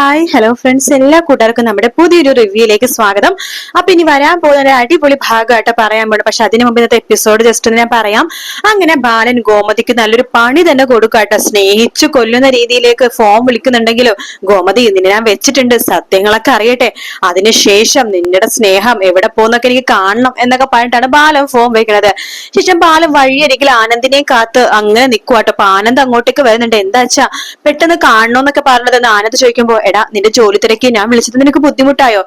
Hi hello friends, എല്ലാ കൂട്ടുകാർക്കും നമ്മുടെ പുതിയൊരു റിവ്യൂയിലേക്ക് സ്വാഗതം. അപ്പൊ ഇനി വരാൻ പോകുന്ന ഒരു അടിപൊളി ഭാഗമായിട്ട് പറയാൻ പോകണം. പക്ഷെ അതിനു മുമ്പ് ഇന്നത്തെ എപ്പിസോഡ് ജസ്റ്റ് ഒന്ന് ഞാൻ പറയാം. അങ്ങനെ ബാലൻ ഗോമതിക്ക് നല്ലൊരു പണി തന്നെ കൊടുക്കാട്ടോ. സ്നേഹിച്ചു കൊല്ലുന്ന രീതിയിലേക്ക് ഫോം വിളിക്കുന്നുണ്ടെങ്കിലും ഗോമതി നിന്നെ ഞാൻ വെച്ചിട്ടുണ്ട്, സത്യങ്ങളൊക്കെ അറിയട്ടെ, അതിനുശേഷം നിന്റെ സ്നേഹം എവിടെ പോകുന്നൊക്കെ എനിക്ക് കാണണം എന്നൊക്കെ പറഞ്ഞിട്ടാണ് ബാലൻ ഫോം വെക്കുന്നത്. ശേഷം ബാലൻ വഴിയരികിൽ ആനന്ദിനെയും കാത്ത് അങ്ങനെ നിൽക്കുവാട്ടോ. അപ്പൊ ആനന്ദ് അങ്ങോട്ടേക്ക് വരുന്നുണ്ട്. എന്താ വെച്ചാ പെട്ടെന്ന് കാണണോന്നൊക്കെ പറഞ്ഞതെന്ന് ആനന്ദ് ചോദിക്കുമ്പോ, എടാ നിന്റെ ജോലി തിരക്കി ഞാൻ വിളിച്ചത് നിനക്ക് ബുദ്ധിമുട്ടായോ?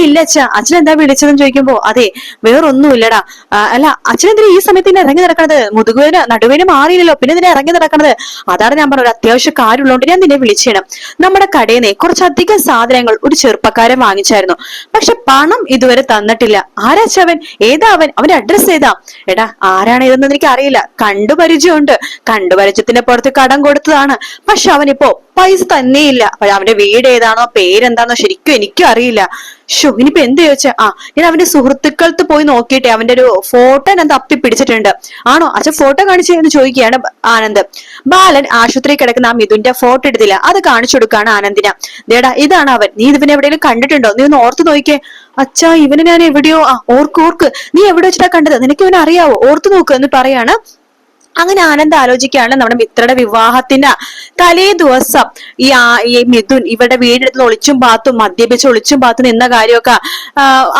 ഇല്ല അച്ഛാ, അച്ഛൻ എന്താ വിളിച്ചതെന്ന് ചോദിക്കുമ്പോ, അതെ വേറൊന്നും ഇല്ലടാ. അല്ല അച്ഛൻ എന്തിനാ ഈ സമയത്ത് ഇന്നെ ഇറങ്ങി നടക്കണത്? മുതുകുവേന നടുവേന മാറിയില്ലല്ലോ, പിന്നെ നിന്നെ ഇറങ്ങി നടക്കണത്? അതാണ് ഞാൻ പറഞ്ഞത്, അത്യാവശ്യ കാര്യമുള്ളതുകൊണ്ട് ഞാൻ നിന്നെ വിളിച്ചേണം. നമ്മുടെ കടയിൽ നിന്ന് കുറച്ചധികം സാധനങ്ങൾ ഒരു ചെറുപ്പക്കാരൻ വാങ്ങിച്ചായിരുന്നു, പക്ഷെ പണം ഇതുവരെ തന്നിട്ടില്ല. ആരാച്ചവൻ? ഏതാ അവൻ? അവന്റെ അഡ്രസ് ഏതാ? എടാ ആരാണ് ഇതെന്ന് എനിക്ക് അറിയില്ല, കണ്ടുപരിചയമുണ്ട്, കണ്ടുപരിചയത്തിന്റെ പുറത്ത് കടം കൊടുത്തതാണ്, പക്ഷെ അവനിപ്പോ പൈസ തന്നെയില്ല. അവന്റെ വീട് ഏതാണോ പേരെന്താണോ ശരിക്കും എനിക്കും അറിയില്ല. ഇനിയിപ്പോ എന്ത് ചോദിച്ചാ, ഞാൻ അവന്റെ സുഹൃത്തുക്കൾക്ക് പോയി നോക്കിയിട്ടെ അവന്റെ ഒരു ഫോട്ടോ ഞാൻ തപ്പി പിടിച്ചിട്ടുണ്ട്. ആണോ അച്ഛൻ ഫോട്ടോ കാണിച്ചെന്ന് ചോദിക്കുകയാണ് ആനന്ദ്. ബാലൻ ആശുപത്രി കിടക്കുന്ന ആ മിഥുന്റെ ഫോട്ടോ എടുത്തില്ല, അത് കാണിച്ചു കൊടുക്കാണ് ആനന്ദിന. ദേടാ ഇതാണ് അവൻ, നീ ഇവനെ എവിടെയെങ്കിലും കണ്ടിട്ടുണ്ടോ? നീ ഒന്ന് ഓർത്തു നോക്കിയേ. അച്ഛാ ഇവന് ഞാൻ എവിടെയോ ഓർക്ക് നീ എവിടെ വെച്ചിട്ടാ കണ്ടത്? നിനക്ക് ഇവനെ അറിയാവോ? ഓർത്തു നോക്ക് എന്ന് പറയാണ്. അങ്ങനെ ആനന്ദ് ആലോചിക്കുകയാണ്, നമ്മുടെ മിത്രയുടെ വിവാഹത്തിന്റെ തലേ ദിവസം ഈ മിഥുൻ ഇവരുടെ വീടെടുത്ത് ഒളിച്ചും പാത്തും മദ്യപിച്ച് ഒളിച്ചും പാത്തും നിന്ന കാര്യമൊക്കെ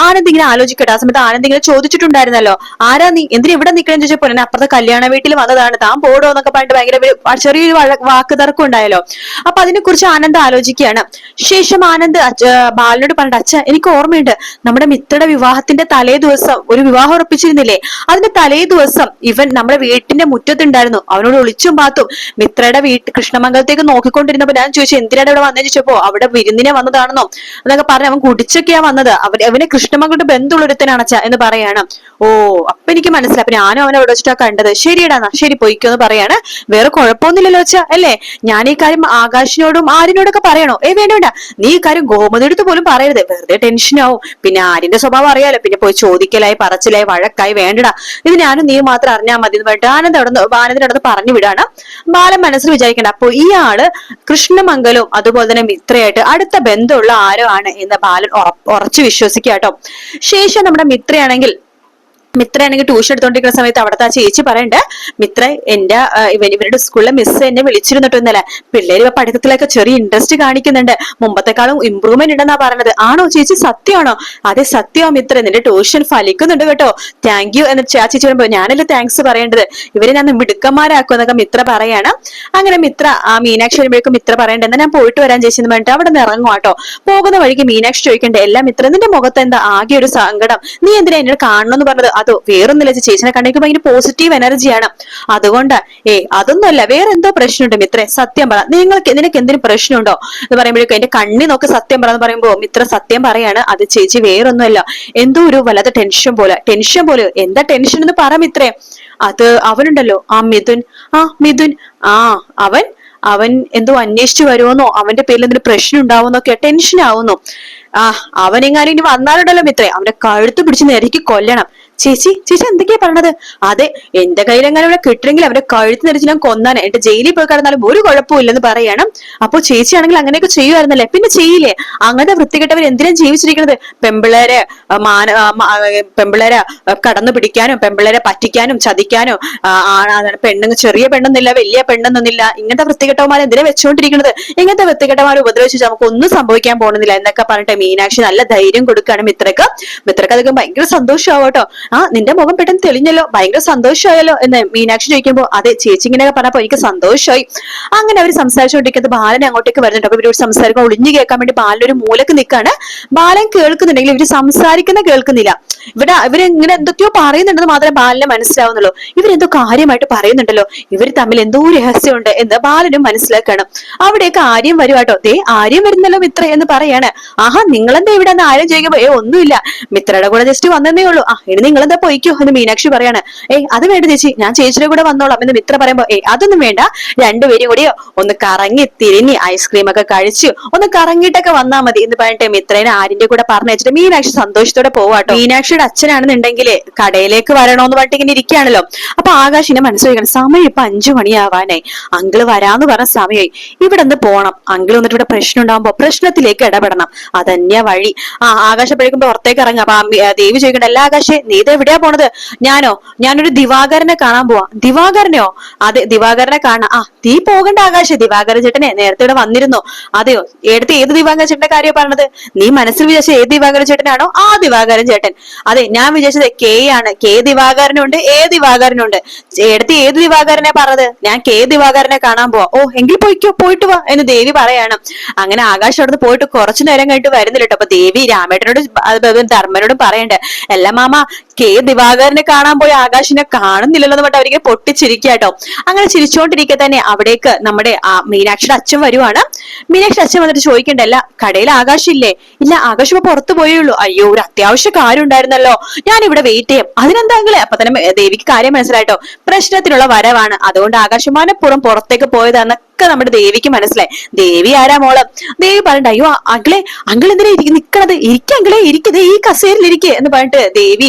ആനന്ദ് ഇങ്ങനെ ആലോചിക്കട്ടെ. ആ സമയത്ത് ആനന്ദ് ഇങ്ങനെ ചോദിച്ചിട്ടുണ്ടായിരുന്നല്ലോ, ആരാ നീ, എന്തിനാ ഇവിടെ നിൽക്കണം ചോദിച്ചപ്പോ ഞാൻ അപ്പുറത്തെ കല്യാണ വീട്ടിൽ വന്നതാണ്, താൻ പോടോ എന്നൊക്കെ പറഞ്ഞിട്ട് ഭയങ്കര ചെറിയൊരു വാക്ക് തർക്കം ഉണ്ടായല്ലോ. അപ്പൊ അതിനെ കുറിച്ച് ആനന്ദ് ആലോചിക്കുകയാണ്. ശേഷം ആനന്ദ് ബാലനോട് പറഞ്ഞിട്ട്, അച്ഛ എനിക്ക് ഓർമ്മയുണ്ട്, നമ്മുടെ മിത്രയുടെ വിവാഹത്തിന്റെ തലേ ദിവസം ഒരു വിവാഹം ഉറപ്പിച്ചിരുന്നില്ലേ, അതിന്റെ തലേ ദിവസം ഇവൻ നമ്മുടെ വീട്ടിന്റെ മുറ്റത്തുണ്ടായിരുന്നു, അവനോട് ഒളിച്ചും പാത്തും മിത്രയുടെ കൃഷ്ണമംഗലത്തേക്ക് നോക്കിക്കൊണ്ടിരുന്നപ്പോ ഞാൻ ചോദിച്ചു എന്തിനാണ് ഇവിടെ വന്നതെന്ന് ചോദിച്ചപ്പോ അവിടെ വിരുന്നിനെ വന്നതാണെന്നോ എന്നൊക്കെ പറഞ്ഞ് അവൻ കുടിച്ചൊക്കെയാ വന്നത്, അവന് കൃഷ്ണമംഗലത്തെ ബന്ധമുള്ളൊരുത്തനാണ് അച്ഛാ എന്ന് പറയാണ്. അപ്പൊ എനിക്ക് മനസ്സിലായി, അപ്പൊ ഞാനും അവനെ അവിടെ വെച്ചിട്ടാ കണ്ടത്. ശരിയടാ ശരി പോയിക്കോ എന്ന് പറയാണ്. വേറെ കുഴപ്പമൊന്നുമില്ലല്ലോ അച്ഛാ അല്ലേ? ഞാൻ ഈ കാര്യം ആകാശിനോടും ആര്യനോടൊക്കെ പറയണോ? വേണ്ട, നീ ഈ കാര്യം ഗോമതിയെടുത്ത് പോലും പറയരുത്, വെറുതെ ടെൻഷനാവും. പിന്നെ ആര്യന്റെ സ്വഭാവം അറിയാലോ, പിന്നെ പോയി ചോദിക്കലായി പറച്ചിലായി വഴക്കായി, വേണ്ടടാ ഇത് ഞാനും നീ മാത്രം അറിഞ്ഞാൽ മതി എന്ന് പറഞ്ഞിട്ട് ആനന്ദിന്റെ അടുത്ത് പറഞ്ഞു വിടാണ്. ബാലൻ മനസ്സിൽ വിചാരിക്കേണ്ട, അപ്പൊ ഇയാള് കൃഷ്ണമംഗലവും അതുപോലെ തന്നെ മിത്രയായിട്ട് അടുത്ത ബന്ധമുള്ള ആരോ ആണ് എന്ന് ബാലൻ ഉറച്ചു വിശ്വസിക്കുക കേട്ടോ. ശേഷം നമ്മുടെ മിത്രയാണെങ്കിൽ ട്യൂഷൻ എടുത്തോണ്ടിരിക്കുന്ന സമയത്ത് അവിടുത്തെ ആ ചേച്ചി പറയണ്ടേ, മിത്ര ഇവരുടെ സ്കൂളിലെ മിസ് എന്നെ വിളിച്ചിരുന്നിട്ടോ ഇന്നലെ, പിള്ളേര് ഇപ്പൊ പഠിത്തത്തിലൊക്കെ ചെറിയ ഇൻട്രസ്റ്റ് കാണിക്കുന്നുണ്ട്, മുമ്പത്തെക്കാളും ഇമ്പ്രൂവ്മെന്റ് ഉണ്ടെന്നാ പറഞ്ഞത്. ആണോ ചേച്ചി, സത്യമാണോ? അതെ സത്യമാ മിത്ര, നിന്റെ ട്യൂഷൻ ഫലിക്കുന്നുണ്ട് കേട്ടോ, താങ്ക് യു എന്ന് ആ ചേച്ചി പറയുമ്പോ ഞാനല്ലേ താങ്ക്സ് പറയേണ്ടത്, ഇവരെ ഞാൻ മിടുക്കന്മാരാക്കും എന്നൊക്കെ മിത്ര പറയാണ്. അങ്ങനെ മിത്ര മീനാക്ഷി വരുമ്പോഴേക്കും മിത്ര പറയണ്ടേ, എന്നാ ഞാൻ പോയിട്ട് വരാൻ ചേച്ചി എന്ന് പറഞ്ഞിട്ട് അവിടെ നിന്ന് ഇറങ്ങും കേട്ടോ. പോകുന്ന വഴിക്ക് മീനാക്ഷി ചോദിക്കണ്ടേ, എല്ലാ മിത്ര നിന്റെ മുഖത്ത് എന്താ ആകെ ഒരു സങ്കടം, നീ എന്തിനാ എന്നോട് കാണണമെന്ന് പറഞ്ഞത്? അതോ വേറൊന്നുമില്ല ചേച്ചിനെ കണ്ടെങ്കിൽ ഭയങ്കര പോസിറ്റീവ് എനർജിയാണ്, അതുകൊണ്ട് അതൊന്നുമല്ല, വേറെ എന്തോ പ്രശ്നമുണ്ട് മിത്രേ, സത്യം പറ, നിനക്ക് എന്തിനു പ്രശ്നമുണ്ടോ എന്ന് പറയുമ്പോഴേക്കും എന്റെ കണ്ണി നോക്ക് സത്യം പറ എന്ന് പറയുമ്പോ മിത്ര സത്യം പറയാണ്. അത് ചേച്ചി വേറൊന്നുമല്ല, എന്തോ ഒരു വല്ലാത്ത ടെൻഷൻ പോലെ. എന്താ ടെൻഷൻ എന്ന് പറ മിത്രേ. അത് അവനുണ്ടല്ലോ ആ മിഥുൻ, അവൻ എന്തോ അന്വേഷിച്ചു വരുമെന്നോ, അവന്റെ പേരിൽ എന്തെങ്കിലും പ്രശ്നം ഉണ്ടാവുന്നൊക്കെ ടെൻഷൻ ആവുന്നു. അവനെങ്ങാനും ഇനി വന്നാലുണ്ടല്ലോ മിത്രേ, അവന്റെ കഴുത്ത് പിടിച്ച് നെരുക്കി കൊല്ലണം. ചേച്ചി എന്തൊക്കെയാ പറഞ്ഞത്? അതെ, എന്റെ കയ്യിലെങ്ങനെ ഇവിടെ കിട്ടണമെങ്കിൽ അവന്റെ കഴുത്ത് നെരിച്ച് ഞാൻ കൊന്നാനെ, എന്റെ ജയിലിൽ പോയി കിടന്നാലും ഒരു കുഴപ്പമില്ലെന്ന് പറയണം. അപ്പൊ ചേച്ചി ആണെങ്കിൽ അങ്ങനെയൊക്കെ ചെയ്യുമായിരുന്നല്ലേ, പിന്നെ ചെയ്യില്ലേ? അങ്ങനത്തെ വൃത്തികെട്ടവർ എന്തിനാ ജീവിച്ചിരിക്കുന്നത്? പെമ്പിള്ളേരെ കടന്നു പിടിക്കാനും പെമ്പിള്ളേരെ പറ്റിക്കാനും ചതിക്കാനും, ചെറിയ പെണ്ണൊന്നില്ല വലിയ പെണ്ണൊന്നില്ല, ഇങ്ങനത്തെ വൃത്തികെട്ടവന്മാരെ എന്തിനാ വെച്ചുകൊണ്ടിരിക്കുന്നത്? ഇങ്ങനത്തെ വൃത്തികെട്ടവന്മാരെ ഉപദ്രവിച്ച് നമുക്ക് ഒന്നും സംഭവിക്കാൻ പോകുന്നില്ല എന്നൊക്കെ പറഞ്ഞിട്ട് മീനാക്ഷി നല്ല ധൈര്യം കൊടുക്കുകയാണ് മിത്രക്ക് അതൊക്കെ ഭയങ്കര സന്തോഷമാവും കേട്ടോ. നിന്റെ മുഖം പെട്ടെന്ന് തെളിഞ്ഞല്ലോ, ഭയങ്കര സന്തോഷമായല്ലോ എന്ന് മീനാക്ഷി ചോദിക്കുമ്പോ, അതെ ചേച്ചി ഇങ്ങനെയൊക്കെ പറഞ്ഞപ്പോ എനിക്ക് സന്തോഷമായി. അങ്ങനെ അവർ സംസാരിച്ചുകൊണ്ടിരിക്കുന്നത് ബാലൻ അങ്ങോട്ടേക്ക് വരുന്നുണ്ട്. അപ്പൊ ഇവരോട് സംസാരിക്കാൻ ഒളിഞ്ഞു കേൾക്കാൻ വേണ്ടി ബാലൻ ഒരു മൂലക്ക് നിൽക്കാണ്. ബാലൻ കേൾക്കുന്നുണ്ടെങ്കിൽ ഇവര് സംസാരിക്കുന്ന കേൾക്കുന്നില്ല. ഇവരിങ്ങനെ എന്തൊക്കെയോ പറയുന്നുണ്ടെന്ന് മാത്രമേ ബാലന് മനസ്സിലാവുന്നുള്ളൂ. ഇവരെന്തോ കാര്യമായിട്ട് പറയുന്നുണ്ടല്ലോ, ഇവർ തമ്മിൽ എന്തോ രഹസ്യമുണ്ട് എന്ന് ബാലനും മനസ്സിലാക്കണം. അവിടേക്ക് ആര്യം വരുവാട്ടോ. ആര്യം വരുന്നല്ലോ മിത്ര എന്ന് പറയാണ്. നിങ്ങളെന്താ ഇവിടെ ആര്യം ചോദിക്കുമ്പോ ഒന്നുമില്ല, മിത്രയുടെ കൂടെ ജസ്റ്റ് വന്നതേ ഉള്ളൂ. ഇനി നിങ്ങൾ എന്താ പോയിക്കോ എന്ന് മീനാക്ഷി പറയാണ്. അത് വേണ്ട ചേച്ചി, ഞാൻ ചേച്ചിയുടെ കൂടെ വന്നോളാം എന്ന് മിത്ര പറയുമ്പോ അതൊന്നും വേണ്ട, രണ്ടുപേരും കൂടി ഒന്ന് കറങ്ങി തിരിഞ്ഞ് ഐസ്ക്രീം ഒക്കെ കഴിച്ചു ഒന്ന് കറങ്ങിയിട്ടൊക്കെ വന്നാ മതി എന്ന് പറഞ്ഞിട്ട് മിത്രേനെ ആര്യന്റെ കൂടെ പറഞ്ഞു വെച്ചിട്ട് മീനാക്ഷി സന്തോഷത്തോടെ പോവാട്ടോ. മീനാക്ഷിയുടെ അച്ഛനാണെന്നുണ്ടെങ്കിൽ കടയിലേക്ക് വരണോന്ന് പറഞ്ഞിട്ട് ഇങ്ങനെ ഇരിക്കുകയാണല്ലോ. അപ്പൊ ആകാശിനെ മനസ്സിലാക്കണം, സമയം ഇപ്പൊ 5 മണിയാവാനായി, അങ്കിള് വരാന്ന് പറഞ്ഞ സമയമായി, ഇവിടെ നിന്ന് പോണം, അങ്കിൾ വന്നിട്ട് ഇവിടെ പ്രശ്നം ഉണ്ടാകുമ്പോ പ്രശ്നത്തിലേക്ക് ഇടപെടണം, അതന്നെയാ വഴി. ആകാശപ്പോഴേക്കും പുറത്തേക്ക് ഇറങ്ങാം. അപ്പൊ ദേവി ചോദിക്കണ്ട, അല്ല ആകാശേ നീ ഇത് എവിടെയാ പോണത്? ഞാനൊരു ദിവാകരനെ കാണാൻ പോവാ. ദിവാകരനെയോ? അതെ ദിവാകരനെ കാണാം. നീ പോകണ്ട ആകാശ്, ദിവാകരൻ ചേട്ടനെ നേരത്തെ ഇവിടെ വന്നിരുന്നോ? അതെയോ? എടുത്ത് ഏത് ദിവാകരൻ ചേട്ടന്റെ കാര്യം പറഞ്ഞത്? നീ മനസ്സിൽ വിചാരിച്ച ഏത് ദിവാകരൻ ചേട്ടനാണോ? ആ ദിവാകരൻ ചേട്ടൻ. അതെ ഞാൻ വിചാരിച്ചത് കെ ആണ്. കെ ദിവാകരനുണ്ട്, ഏ ദിവാകരനുണ്ട്. എടുത്ത് ഏത് ദിവാകരനെ പറഞ്ഞത്? ഞാൻ കെ ദിവാകരനെ കാണാൻ പോവാ. എങ്കിൽ പോയിക്കോ, പോയിട്ട് വാ എന്ന് ദേവി പറയാണ്. അങ്ങനെ ആകാശ് അവിടുന്ന് പോയിട്ട് കുറച്ചു നേരം കഴിഞ്ഞിട്ട് വരുന്നില്ല കേട്ടോ. അപ്പൊ ദേവി രാമേട്ടനോട് ധർമ്മനോടും പറയണ്ടേ, അല്ല മാമ കെ ദിവാകരനെ കാണാൻ പോയി ആകാശിനെ കാണുന്നില്ലല്ലോ എന്ന് പറഞ്ഞിട്ട് അവർക്ക് പൊട്ടിച്ചിരിക്കാട്ടോ. അങ്ങനെ ചിരിച്ചോണ്ടിരിക്കെ തന്നെ അവിടേക്ക് നമ്മുടെ മീനാക്ഷിയുടെ അച്ഛൻ വരുവാണ്. മീനാക്ഷി അച്ഛൻ വന്നിട്ട് ചോദിക്കണ്ടല്ല, കടയിൽ ആകാശം ഇല്ലേ? ഇല്ല, ആകാശം ഇപ്പൊ പുറത്തു പോയുള്ളൂ. അയ്യോ, ഒരു അത്യാവശ്യ കാര്യം ഉണ്ടായിരുന്നല്ലോ, ഞാൻ ഇവിടെ വെയിറ്റ് ചെയ്യാം. അതിനെന്താങ്കിലേ? അപ്പൊ തന്നെ ദേവിക്ക് കാര്യം മനസ്സിലായിട്ടോ, പ്രശ്നത്തിനുള്ള വരവാണ്, അതുകൊണ്ട് ആകാശം മനപ്പുറം പുറത്തേക്ക് പോയതാന്ന് നമ്മുടെ ദേവിക്ക് മനസ്സിലായി. ദേവി ആരാ മോള്? ദേവി പറഞ്ഞിട്ട്, അയ്യോ അങ്കിൾ എന്തിനാ നിക്കണത്? ഇരിക്കങ്കിളെ, ഇരിക്കത് ഈ കസേരയിൽ ഇരിക്കേ എന്ന് പറഞ്ഞിട്ട് ദേവി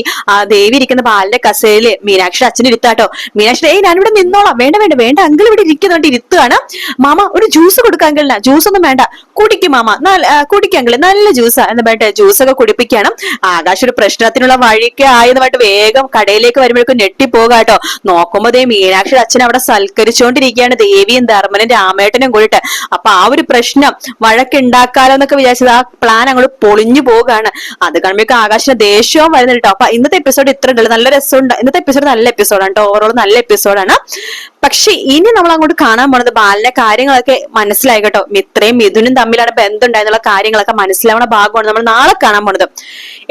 ഇരിക്കുന്ന പാലിന്റെ കസേരയില് മീനാക്ഷി അച്ഛന് ഇരുത്താട്ടോ. മീനാക്ഷി ഞാനിവിടെ നിന്നോളാം. വേണ്ട വേണ്ട വേണ്ട, അങ്കിൾ ഇവിടെ ഇരിക്കുന്നുണ്ട്, ഇരുത്തുകയാണ്. മാമ ഒരു ജ്യൂസ് കൊടുക്കാം അങ്കിളിന്. ജ്യൂസ് ഒന്നും വേണ്ട, കുടിക്കും മാമ, കുടിക്കും അങ്കിള്, നല്ല ജ്യൂസാ എന്ന് പറഞ്ഞിട്ട് ജ്യൂസൊക്കെ കുടിപ്പിക്കണം. ആകാശ് ഒരു പ്രശ്നത്തിനുള്ള വഴിക്ക് ആയെന്ന് പറഞ്ഞിട്ട് വേഗം കടയിലേക്ക് വരുമ്പോഴേക്കും ഞെട്ടിപ്പോകാട്ടോ. നോക്കുമ്പോ മീനാക്ഷിയുടെ അച്ഛൻ അവിടെ സൽക്കരിച്ചുകൊണ്ടിരിക്കുകയാണ് ദേവിയും ധർമ്മനും രാമേട്ടനും കൂടിയിട്ട്. അപ്പൊ ആ ഒരു പ്രശ്നം വഴക്കുണ്ടാക്കാലോ എന്നൊക്കെ വിചാരിച്ചത് ആ പ്ലാൻ അങ്ങോട്ട് പൊളിഞ്ഞു പോവുകയാണ്. അത് കാണുമ്പോഴേക്കും ആകാശിന് ദേഷ്യവും വരുന്നുണ്ട് കേട്ടോ. അപ്പൊ ഇന്നത്തെ എപ്പിസോഡ് ഇത്ര ഉണ്ടല്ലോ, നല്ല രസമുണ്ട്. ഇന്നത്തെ എപ്പിസോഡ് നല്ല എപ്പിസോഡാണ് കേട്ടോ, ഓവറോൾ നല്ല എപ്പിസോഡാണ്. പക്ഷെ ഇനി നമ്മൾ അങ്ങോട്ട് കാണാൻ പോണത് ബാലിന്റെ കാര്യങ്ങളൊക്കെ മനസ്സിലായി കേട്ടോ. മിത്രയും മിഥുനും തമ്മിലാണ് ബന്ധം ഉണ്ടായിരുന്നുള്ള കാര്യങ്ങളൊക്കെ മനസ്സിലാവുന്ന ഭാഗമാണ് നമ്മൾ നാളെ കാണാൻ പോണത്.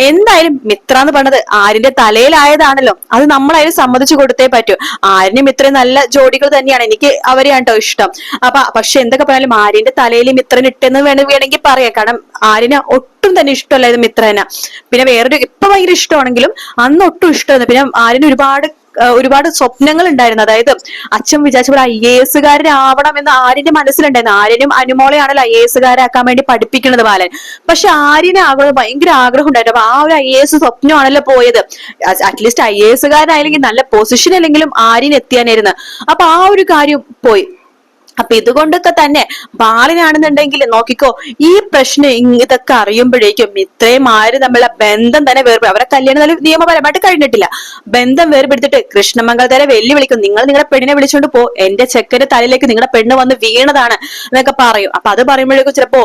എന്തായാലും മിത്ര എന്ന് പറഞ്ഞത് ആര്യന്റെ തലയിലായതാണല്ലോ, അത് നമ്മളായാലും സമ്മതിച്ചു കൊടുത്തേ പറ്റൂ. ആര്യനും മിത്രയും നല്ല ജോഡികൾ തന്നെയാണ്, എനിക്ക് അവരെയാണ് കേട്ടോ ഇഷ്ടം. പക്ഷെ എന്തൊക്കെ പറഞ്ഞാലും ആര്യന്റെ തലയിൽ മിത്രൻ ഇട്ടെന്ന് വേണമെങ്കിൽ പറയാം. കാരണം ആര്യന് ഒട്ടും തന്നെ ഇഷ്ടമല്ലായിരുന്നു മിത്രനെ. പിന്നെ വേറൊരു ഇപ്പൊ ഭയങ്കര ഇഷ്ടമാണെങ്കിലും അന്ന് ഒട്ടും ഇഷ്ടമായിരുന്നു. പിന്നെ ആര്യന് ഒരുപാട് സ്വപ്നങ്ങൾ ഉണ്ടായിരുന്നു. അതായത് അച്ഛൻ വിചാരിച്ച പോലെ IAS എന്ന് ആര്യന്റെ മനസ്സിലുണ്ടായിരുന്നു. ആര്യനും അനുമോളെയാണല്ലോ IAS വേണ്ടി പഠിപ്പിക്കുന്നത് ബാലൻ. പക്ഷെ ആര്യനെ ഭയങ്കര ആഗ്രഹം ഉണ്ടായിരുന്നു. അപ്പൊ ആ ഒരു IAS സ്വപ്നമാണല്ലോ പോയത്. അറ്റ്ലീസ്റ്റ് IAS നല്ല പൊസിഷൻ അല്ലെങ്കിലും ആര്യൻ എത്തിയാനായിരുന്നു. അപ്പൊ ആ ഒരു കാര്യം പോയി. അപ്പൊ ഇതുകൊണ്ടൊക്കെ തന്നെ ബാലനാണെന്നുണ്ടെങ്കിൽ നോക്കിക്കോ, ഈ പ്രശ്നം ഇതൊക്കെ അറിയുമ്പോഴേക്കും ഇത്രയും ആര് തമ്മിലുള്ള ബന്ധം തന്നെ അവരെ കല്യാണം നിയമപരമായിട്ട് കഴിഞ്ഞിട്ടില്ല. ബന്ധം വേർപെടുത്തിട്ട് കൃഷ്ണമംഗലത്തെ വെല്ലുവിളിക്കും, നിങ്ങൾ നിങ്ങളുടെ പെണ്ണിനെ വിളിച്ചോണ്ട് പോ, എന്റെ ചെക്കന്റെ തലയിലേക്ക് നിങ്ങളുടെ പെണ്ണ് വന്ന് വീണതാണ് എന്നൊക്കെ പറയും. അപ്പൊ അത് പറയുമ്പോഴേക്കും ചിലപ്പോ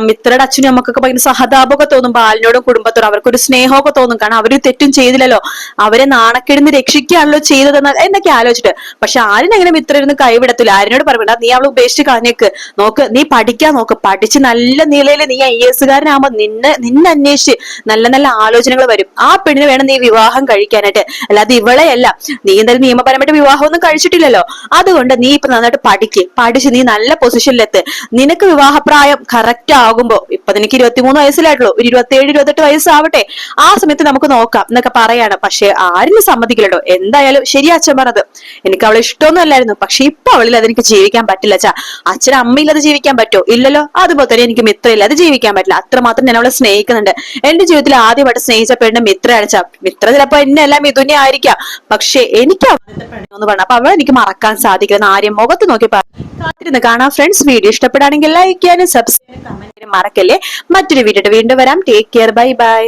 മിത്രയുടെ അച്ഛനും അമ്മക്കൊക്കെ ഭയങ്കര സഹതാപമൊക്കെ തോന്നും, ബാലിനോടും കുടുംബത്തോടും അവർക്കൊരു സ്നേഹമൊക്കെ തോന്നും. കാരണം അവര് തെറ്റും ചെയ്തില്ലല്ലോ, അവരെ നാണക്കെടുന്ന് രക്ഷിക്കുകയാണല്ലോ ചെയ്തതെന്ന് എന്നൊക്കെ ആലോചിച്ചിട്ട്. പക്ഷെ ആരിനെങ്ങനെ മിത്ര ഇരുന്ന് കൈവിടത്തില്ല. ആരിനോട് പറയണ്ട, നീ അവള് ഉപേക്ഷിച്ച് കളഞ്ഞേക്ക്, നോക്ക് നീ പഠിക്കാൻ നോക്ക്, പഠിച്ച് നല്ല നിലയിൽ നീ IAS നിന്നെ അന്വേഷിച്ച് നല്ല നല്ല ആലോചനകൾ വരും. ആ പെണ്ണിന് വേണം നീ വിവാഹം കഴിക്കാനായിട്ട്, അല്ലാതെ ഇവളെയല്ല. നീ എന്തായാലും നിയമപരമായിട്ട് വിവാഹമൊന്നും കഴിച്ചിട്ടില്ലല്ലോ, അതുകൊണ്ട് നീ ഇപ്പൊ നന്നായിട്ട് പഠിച്ച് നീ നല്ല പൊസിഷനിലെത്ത്. നിനക്ക് വിവാഹപ്രായം കറക്റ്റ് ആകുമ്പോ, ഇപ്പൊ നിനക്ക് 23 വയസ്സിലായിട്ടുള്ളൂ, ഒരു 27-28 വയസ്സാവട്ടെ, ആ സമയത്ത് നമുക്ക് നോക്കാം എന്നൊക്കെ പറയാണ്. പക്ഷെ ആരും സമ്മതിക്കില്ലട്ടോ. എന്തായാലും ശരി അച്ഛൻ പറഞ്ഞത്, എനിക്ക് അവളെ ഇഷ്ടമൊന്നും അല്ലായിരുന്നു, പക്ഷെ ഇപ്പൊ അവളിൽ അതെനിക്ക് ജീവിക്കാൻ പറ്റില്ല. അച്ഛനും അമ്മയില്ലാതെ ജീവിക്കാൻ പറ്റോ? ഇല്ലല്ലോ. അതുപോലെ തന്നെ എനിക്ക് മിത്ര ഇല്ലാതെ ജീവിക്കാൻ പറ്റില്ല. അത്രമാത്രം ഞാൻ അവളെ സ്നേഹിക്കുന്നുണ്ട്. എന്റെ ജീവിതത്തിൽ ആദ്യമായിട്ട് സ്നേഹിച്ച പെണ്ണ് മിത്ര അടച്ച. മിത്ര ചിലപ്പോ എന്നെ എല്ലാം മിഥുനെ ആയിരിക്കാം, പക്ഷെ എനിക്ക് എന്ന് പറഞ്ഞു. അപ്പൊ അവളെ എനിക്ക് മറക്കാൻ സാധിക്കില്ല. ആര്യം മുഖത്ത് നോക്കി കാത്തിരുന്ന് കാണാം. ഫ്രണ്ട്സ്, വീഡിയോ ഇഷ്ടപ്പെടുകയാണെങ്കിൽ ലൈക്ക് ചെയ്യാനും സബ്സ്ക്രൈബ് ചെയ്യാനും കമന്റ് ചെയ്യാനും മറക്കല്ലേ. മറ്റൊരു വീഡിയോ വീണ്ടും വരാം. Take care, bye bye.